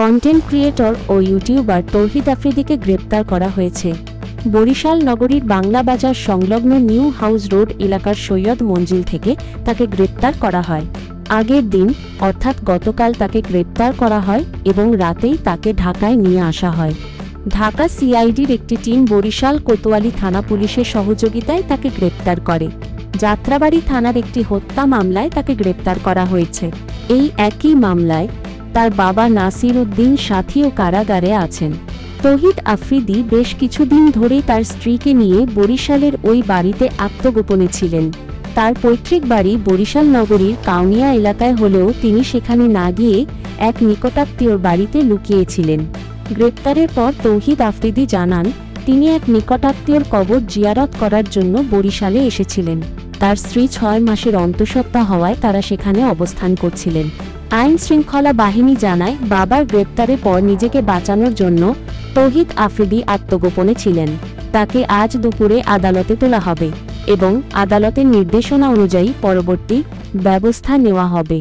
Content creator ও YouTuber তৌহিদ আফ্রিদিকে গ্রেপ্তার করা হয়েছে। বরিশাল নগরীর বাংলা বাজার সংলগ্ন নিউ হাউস রোড এলাকার সৈয়দ মঞ্জিল থেকে তাকে গ্রেপ্তার করা হয়। আগের দিন অর্থাৎ গতকাল তাকে গ্রেপ্তার করা হয় এবং রাতেই তাকে ঢাকায় নিয়ে আসা হয়। ঢাকা সিআইডির একটি টিম বরিশাল কোতোয়ালি থানা পুলিশের সহযোগিতায় তাকে গ্রেপ্তার করে। যাত্রাবাড়ী থানার একটি হত্যা মামলায় তাকে গ্রেপ্তার করা হয়েছে। এই একই মামলায় তার বাবা নাসির উদ্দিন সাথীও কারাগারে আছেন। তৌহিদ আফ্রিদি বেশ কিছুদিন ধরেই তার স্ত্রীকে নিয়ে বরিশালের ওই বাড়িতে আত্মগোপনে ছিলেন। তার পৈতৃক বাড়ি বরিশাল নগরীর কাউনিয়া এলাকায় হলেও তিনি সেখানে না গিয়ে এক নিকটাত্মীয়র বাড়িতে লুকিয়েছিলেন। গ্রেপ্তারের পর তৌহিদ আফ্রিদি জানান, তিনি এক নিকটাত্মীয়র কবর জিয়ারত করার জন্য বরিশালে এসেছিলেন। তার স্ত্রী 6 মাসের অন্তঃসত্ত্বা হওয়ায় তারা সেখানে অবস্থান করছিলেন। আইন শৃঙ্খলা বাহিনী জানায়, বাবার গ্রেপ্তারের পর নিজেকে বাঁচানোর জন্য তৌহিদ আফ্রিদি আত্মগোপনে ছিলেন। তাকে আজ দুপুরে আদালতে তোলা হবে এবং আদালতের নির্দেশনা অনুযায়ী পরবর্তী ব্যবস্থা নেওয়া হবে।